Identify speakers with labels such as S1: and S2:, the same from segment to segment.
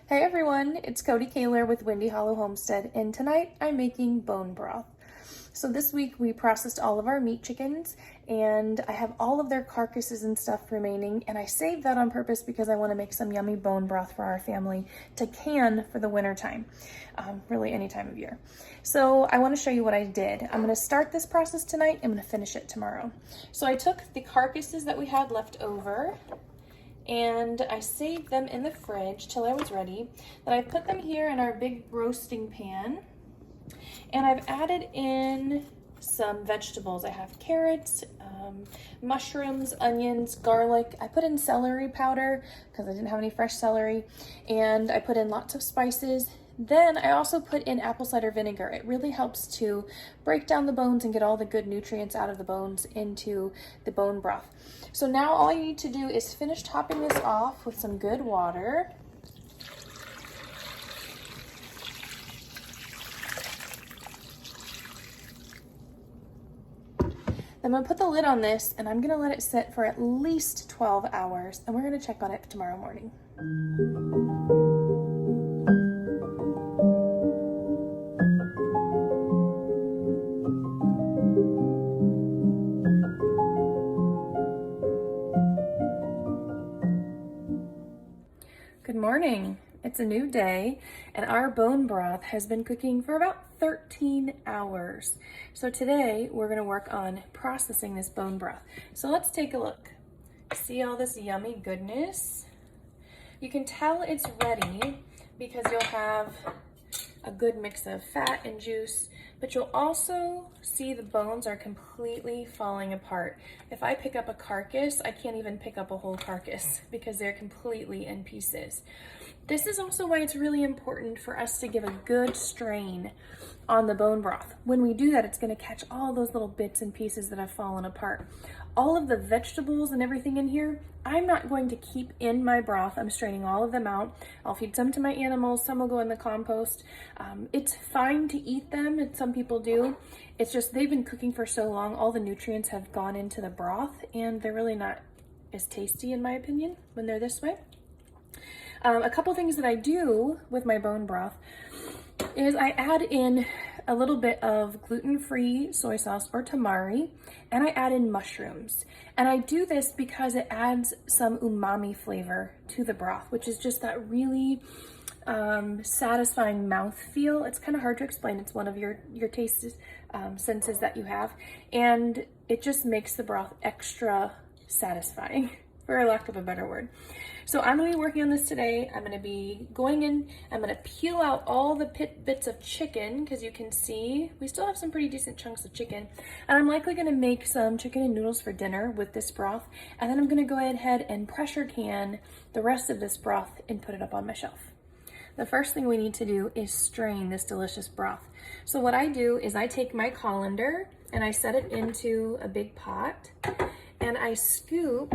S1: Hey everyone, it's Cody Kaler with Windy Hollow Homestead, and tonight I'm making bone broth. So this week we processed all of our meat chickens, and I have all of their carcasses and stuff remaining, and I saved that on purpose because I want to make some yummy bone broth for our family to can for the winter time, really any time of year. So I want to show you what I did. I'm going to start this process tonight. I'm going to finish it tomorrow. So I took the carcasses that we had left over, and I saved them in the fridge till I was ready. Then I put them here in our big roasting pan, and I've added in some vegetables. I have carrots, mushrooms, onions, garlic. I put in celery powder because I didn't have any fresh celery, and I put in lots of spices. Then I also put in apple cider vinegar. It really helps to break down the bones and get all the good nutrients out of the bones into the bone broth. So now all you need to do is finish topping this off with some good water. I'm gonna put the lid on this, and I'm gonna let it sit for at least 12 hours, and we're gonna check on it tomorrow morning. Good morning. It's a new day, and our bone broth has been cooking for about 13 hours. So today we're going to work on processing this bone broth. So let's take a look. See all this yummy goodness? You can tell it's ready because you'll have a good mix of fat and juice, but you'll also see the bones are completely falling apart. If I pick up a carcass, I can't even pick up a whole carcass because they're completely in pieces. This is also why it's really important for us to give a good strain on the bone broth. When we do that, it's going to catch all those little bits and pieces that have fallen apart. All of the vegetables and everything in here, I'm not going to keep in my broth. I'm straining all of them out. I'll feed some to my animals, some will go in the compost. It's fine to eat them, and some people do. It's just they've been cooking for so long, all the nutrients have gone into the broth, and they're really not as tasty, in my opinion, when they're this way. A couple things that I do with my bone broth is I add in a little bit of gluten-free soy sauce or tamari, and I add in mushrooms. And I do this because it adds some umami flavor to the broth, which is just that really satisfying mouthfeel. It's kind of hard to explain. It's one of your taste senses that you have, and it just makes the broth extra satisfying, for lack of a better word. So I'm going to be working on this today. I'm going to be going in, I'm going to peel out all the bits of chicken, because you can see we still have some pretty decent chunks of chicken. And I'm likely going to make some chicken and noodles for dinner with this broth. And then I'm going to go ahead and pressure can the rest of this broth and put it up on my shelf. The first thing we need to do is strain this delicious broth. So what I do is I take my colander and I set it into a big pot, and I scoop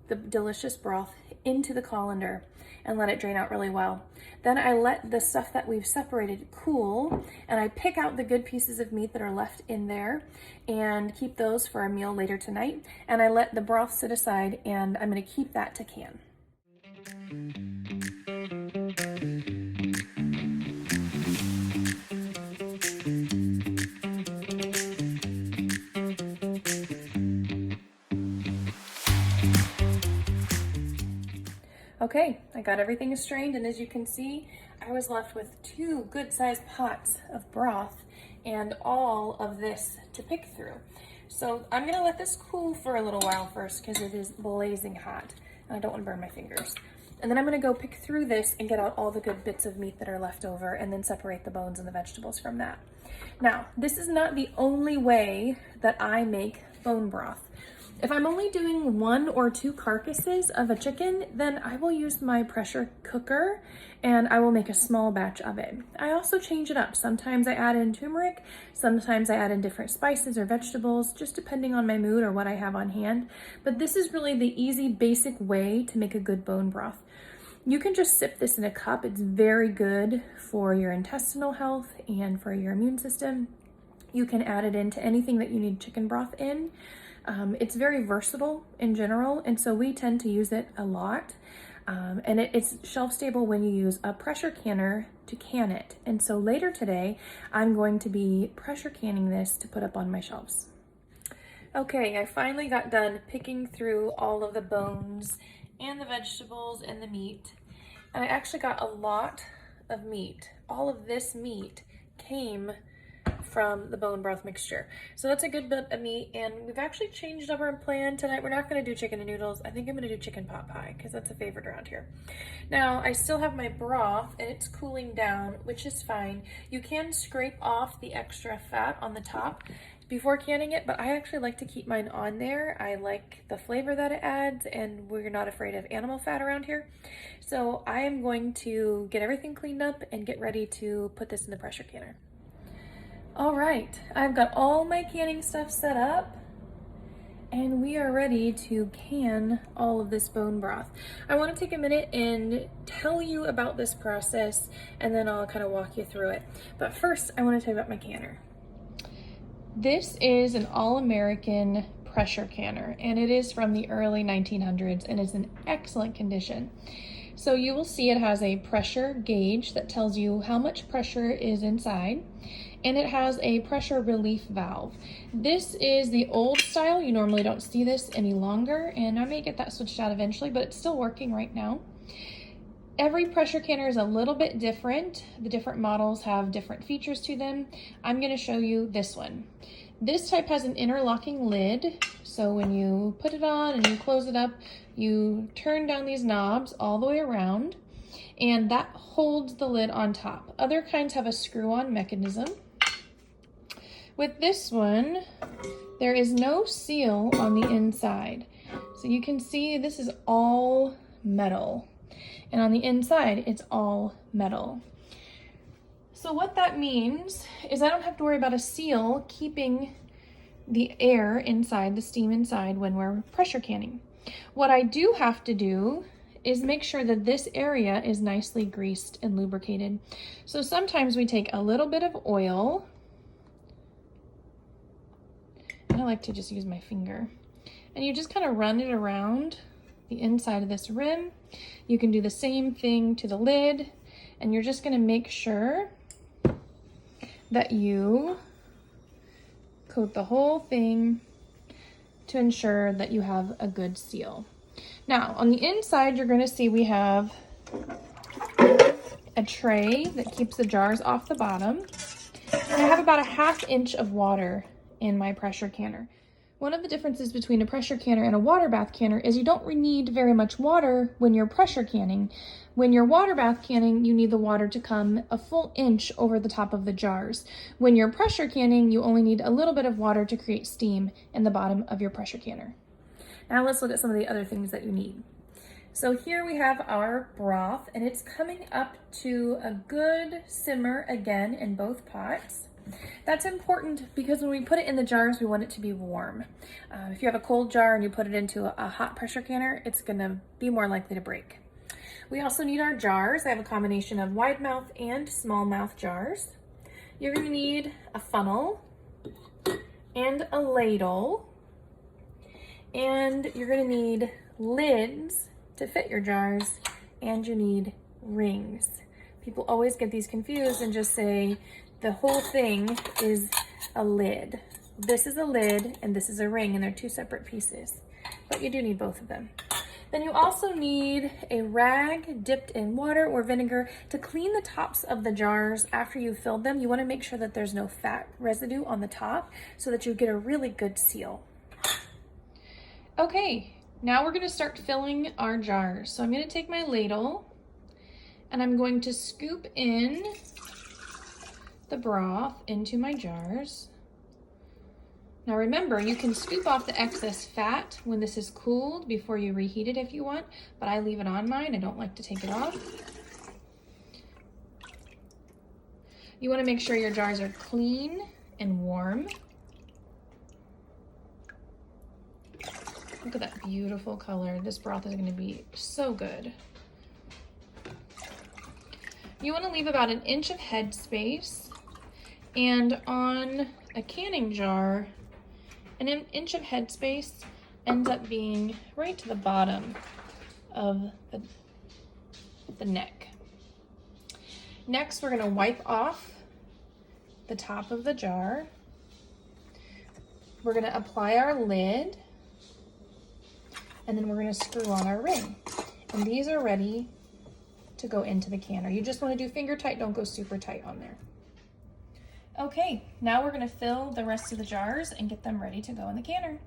S1: the delicious broth into the colander and let it drain out really well. Then I let the stuff that we've separated cool, and I pick out the good pieces of meat that are left in there and keep those for a meal later tonight. And I let the broth sit aside, and I'm going to keep that to can. Okay, I got everything strained, and as you can see, I was left with 2 good-sized pots of broth and all of this to pick through. So I'm gonna let this cool for a little while first because it is blazing hot, and I don't want to burn my fingers. And then I'm gonna go pick through this and get out all the good bits of meat that are left over, and then separate the bones and the vegetables from that. Now, this is not the only way that I make bone broth. If I'm only doing 1 or 2 carcasses of a chicken, then I will use my pressure cooker and I will make a small batch of it. I also change it up. Sometimes I add in turmeric, sometimes I add in different spices or vegetables, just depending on my mood or what I have on hand. But this is really the easy, basic way to make a good bone broth. You can just sip this in a cup. It's very good for your intestinal health and for your immune system. You can add it into anything that you need chicken broth in. It's very versatile in general, and so we tend to use it a lot. And it's shelf stable when you use a pressure canner to can it. And so later today, I'm going to be pressure canning this to put up on my shelves. Okay, I finally got done picking through all of the bones and the vegetables and the meat. And I actually got a lot of meat. All of this meat came from the bone broth mixture. So that's a good bit of meat, and we've actually changed up our plan tonight. We're not gonna do chicken and noodles. I think I'm gonna do chicken pot pie because that's a favorite around here. Now, I still have my broth and it's cooling down, which is fine. You can scrape off the extra fat on the top before canning it, but I actually like to keep mine on there. I like the flavor that it adds, and we're not afraid of animal fat around here. So I am going to get everything cleaned up and get ready to put this in the pressure canner. All right, I've got all my canning stuff set up and we are ready to can all of this bone broth. I want to take a minute and tell you about this process, and then I'll kind of walk you through it. But first, I want to tell you about my canner. This is an all-American pressure canner, and it is from the early 1900s and is in excellent condition. So you will see it has a pressure gauge that tells you how much pressure is inside, and it has a pressure relief valve. This is the old style. You normally don't see this any longer, and I may get that switched out eventually, but it's still working right now. Every pressure canner is a little bit different. The different models have different features to them. I'm going to show you this one. This type has an interlocking lid, so when you put it on and you close it up, you turn down these knobs all the way around, and that holds the lid on top. Other kinds have a screw-on mechanism. With this one, there is no seal on the inside. So you can see this is all metal. And on the inside, it's all metal. So what that means is I don't have to worry about a seal keeping the air inside, the steam inside, when we're pressure canning. What I do have to do is make sure that this area is nicely greased and lubricated. So sometimes we take a little bit of oil. I like to just use my finger. And you just kind of run it around the inside of this rim. You can do the same thing to the lid, and you're just going to make sure that you coat the whole thing to ensure that you have a good seal. Now, on the inside, you're going to see we have a tray that keeps the jars off the bottom. And I have about a 1/2 inch of water in my pressure canner. One of the differences between a pressure canner and a water bath canner is you don't need very much water when you're pressure canning. When you're water bath canning, you need the water to come a full inch over the top of the jars. When you're pressure canning, you only need a little bit of water to create steam in the bottom of your pressure canner. Now let's look at some of the other things that you need. So here we have our broth, and it's coming up to a good simmer again in both pots. That's important because when we put it in the jars, we want it to be warm. If you have a cold jar and you put it into a hot pressure canner, it's gonna be more likely to break. We also need our jars. I have a combination of wide mouth and small mouth jars. You're gonna need a funnel and a ladle, and you're gonna need lids to fit your jars, and you need rings. People always get these confused and just say the whole thing is a lid. This is a lid and this is a ring, and they're two separate pieces, but you do need both of them. Then you also need a rag dipped in water or vinegar to clean the tops of the jars after you've filled them. You want to make sure that there's no fat residue on the top so that you get a really good seal. Okay, now we're going to start filling our jars. So I'm going to take my ladle and I'm going to scoop in the broth into my jars. Now remember, you can scoop off the excess fat when this is cooled before you reheat it if you want, but I leave it on mine. I don't like to take it off. You want to make sure your jars are clean and warm. Look at that beautiful color. This broth is going to be so good. You want to leave about 1 inch of head space, and on a canning jar, 1 inch of head space ends up being right to the bottom of the neck. Next, we're going to wipe off the top of the jar. We're going to apply our lid, and then we're going to screw on our ring. And these are ready to go into the canner. You just want to do finger tight, don't go super tight on there. Okay, now we're going to fill the rest of the jars and get them ready to go in the canner.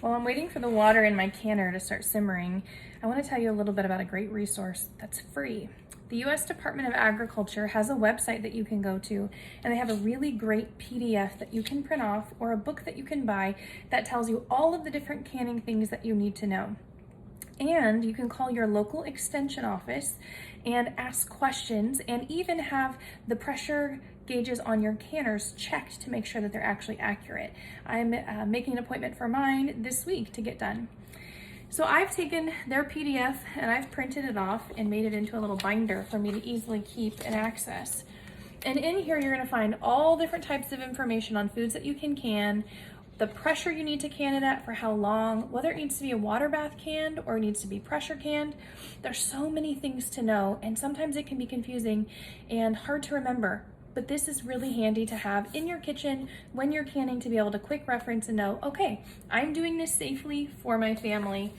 S1: While I'm waiting for the water in my canner to start simmering, I want to tell you a little bit about a great resource that's free. The U.S. Department of Agriculture has a website that you can go to, and they have a really great PDF that you can print off or a book that you can buy that tells you all of the different canning things that you need to know. And you can call your local extension office and ask questions and even have the pressure gauges on your canners checked to make sure that they're actually accurate. I'm making an appointment for mine this week to get done. So I've taken their PDF and I've printed it off and made it into a little binder for me to easily keep and access. And in here you're going to find all different types of information on foods that you can, the pressure you need to can it at for how long, whether it needs to be a water bath canned or it needs to be pressure canned. There's so many things to know, and sometimes it can be confusing and hard to remember. But this is really handy to have in your kitchen when you're canning, to be able to quick reference and know, okay, I'm doing this safely for my family.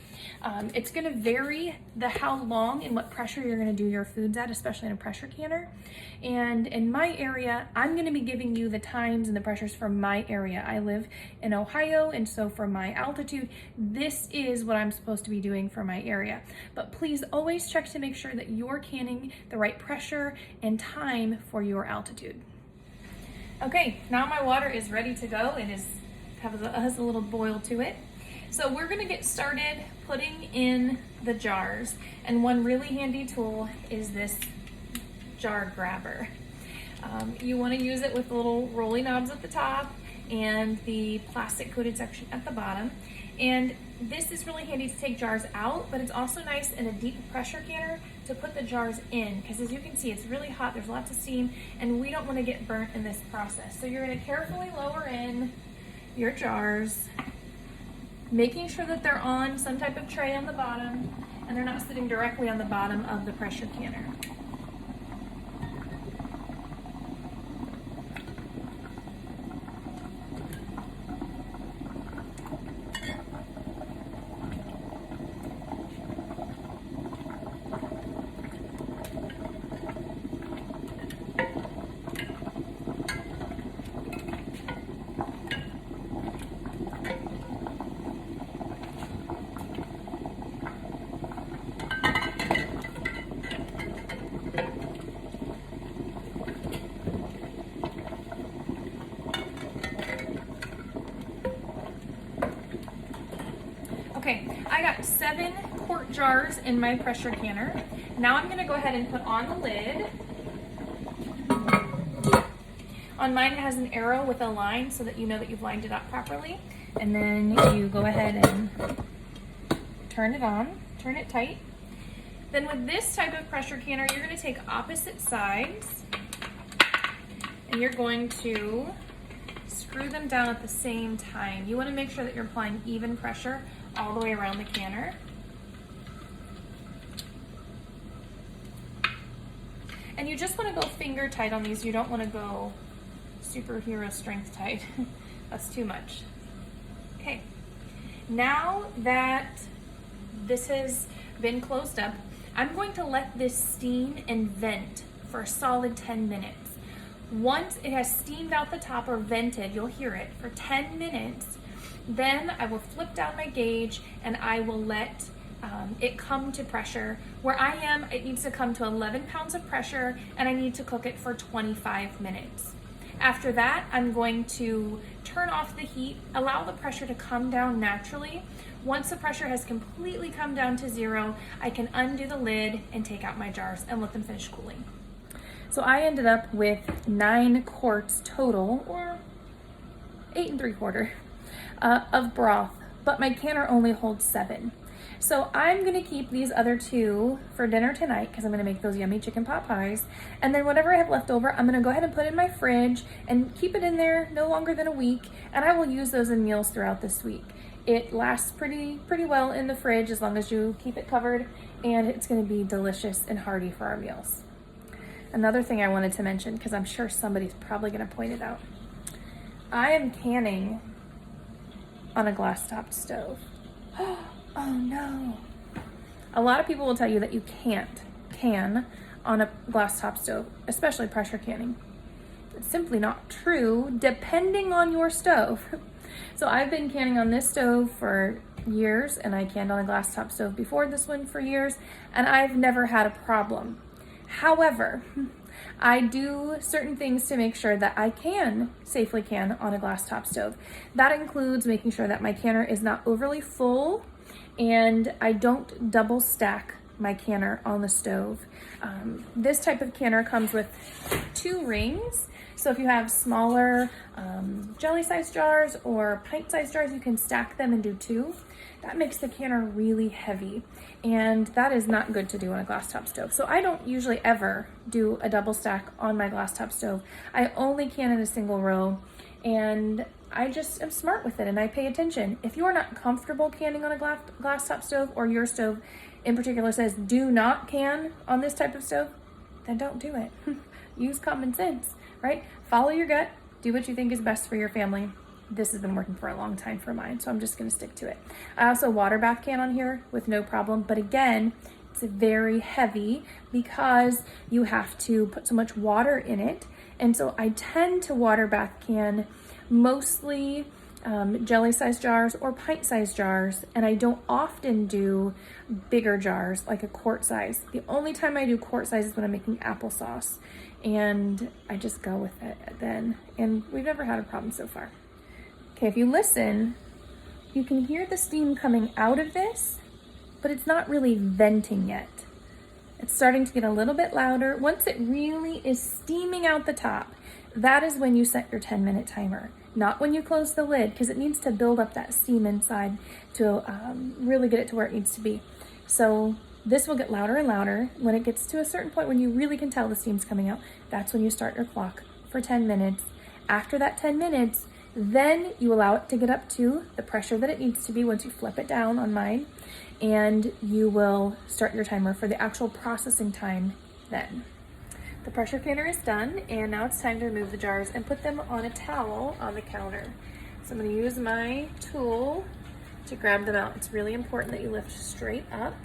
S1: It's gonna vary how long and what pressure you're gonna do your foods at, especially in a pressure canner. And in my area, I'm gonna be giving you the times and the pressures from my area. I live in Ohio, and so for my altitude, this is what I'm supposed to be doing for my area. But please always check to make sure that you're canning the right pressure and time for your altitude. Okay, now my water is ready to go. It has a little boil to it. So we're gonna get started putting in the jars. And one really handy tool is this jar grabber. You wanna use it with the little rolly knobs at the top and the plastic coated section at the bottom. And this is really handy to take jars out, but it's also nice in a deep pressure canner to put the jars in, because as you can see, it's really hot, there's lots of steam, and we don't want to get burnt in this process. So you're going to carefully lower in your jars, making sure that they're on some type of tray on the bottom, and they're not sitting directly on the bottom of the pressure canner. Okay, I got 7 quart jars in my pressure canner. Now I'm gonna go ahead and put on the lid. On mine it has an arrow with a line so that you know that you've lined it up properly. And then you go ahead and turn it on, turn it tight. Then with this type of pressure canner, you're gonna take opposite sides and you're going to screw them down at the same time. You wanna make sure that you're applying even pressure all the way around the canner. And you just want to go finger tight on these. You don't want to go superhero strength tight. That's too much. Okay, now that this has been closed up, I'm going to let this steam and vent for a solid 10 minutes. Once it has steamed out the top or vented, you'll hear it for 10 minutes. Then I will flip down my gauge and I will let it come to pressure. Where I am, it needs to come to 11 pounds of pressure, and I need to cook it for 25 minutes. After that, I'm going to turn off the heat, allow the pressure to come down naturally. Once the pressure has completely come down to 0, I can undo the lid and take out my jars and let them finish cooling. So I ended up with 9 quarts total, or 8 3/4 of broth, but my canner only holds 7. So I'm gonna keep these other 2 for dinner tonight because I'm gonna make those yummy chicken pot pies. And then whatever I have left over, I'm gonna go ahead and put in my fridge and keep it in there no longer than a week. And I will use those in meals throughout this week. It lasts pretty well in the fridge as long as you keep it covered, and it's gonna be delicious and hearty for our meals. Another thing I wanted to mention, because I'm sure somebody's probably gonna point it out. I am canning on a glass-topped stove. Oh no. A lot of people will tell you that you can't can on a glass-top stove, especially pressure canning. It's simply not true, depending on your stove. So I've been canning on this stove for years, and I canned on a glass-top stove before this one for years, and I've never had a problem. However, I do certain things to make sure that I can safely can on a glass-top stove. That includes making sure that my canner is not overly full, and I don't double stack my canner on the stove. This type of canner comes with 2 rings. So if you have smaller jelly-sized jars or pint-sized jars, you can stack them and do 2. That makes the canner really heavy, and that is not good to do on a glass-top stove. So I don't usually ever do a double stack on my glass-top stove. I only can in a single row, and I just am smart with it and I pay attention. If you're not comfortable canning on a glass-top stove, or your stove in particular says do not can on this type of stove, then don't do it. Use common sense, right? Follow your gut, do what you think is best for your family. This has been working for a long time for mine, so I'm just gonna stick to it. I also water bath can on here with no problem, but again, it's very heavy because you have to put so much water in it. And so I tend to water bath can mostly jelly-sized jars or pint-sized jars, and I don't often do bigger jars like a quart size. The only time I do quart size is when I'm making applesauce, and I just go with it then, and we've never had a problem so far. Okay, if you listen, you can hear the steam coming out of this, but it's not really venting yet. It's starting to get a little bit louder. Once it really is steaming out the top, that is when you set your 10-minute timer, not when you close the lid, because it needs to build up that steam inside to really get it to where it needs to be. So this will get louder and louder. When it gets to a certain point when you really can tell the steam's coming out, that's when you start your clock for 10 minutes. After that 10 minutes, then you allow it to get up to the pressure that it needs to be once you flip it down on mine, and you will start your timer for the actual processing time then. The pressure canner is done, and now it's time to remove the jars and put them on a towel on the counter. So I'm going to use my tool to grab them out. It's really important that you lift straight up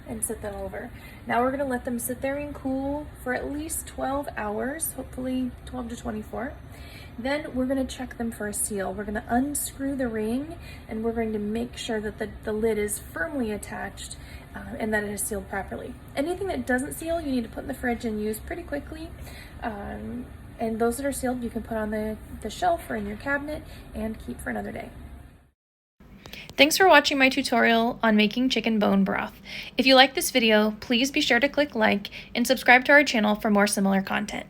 S1: and sit them over. Now we're going to let them sit there and cool for at least 12 hours, hopefully 12 to 24. Then we're going to check them for a seal. We're going to unscrew the ring, and we're going to make sure that the lid is firmly attached and that it is sealed properly. Anything that doesn't seal, you need to put in the fridge and use pretty quickly. And those that are sealed, you can put on the shelf or in your cabinet and keep for another day. Thanks for watching my tutorial on making chicken bone broth. If you like this video, please be sure to click like and subscribe to our channel for more similar content.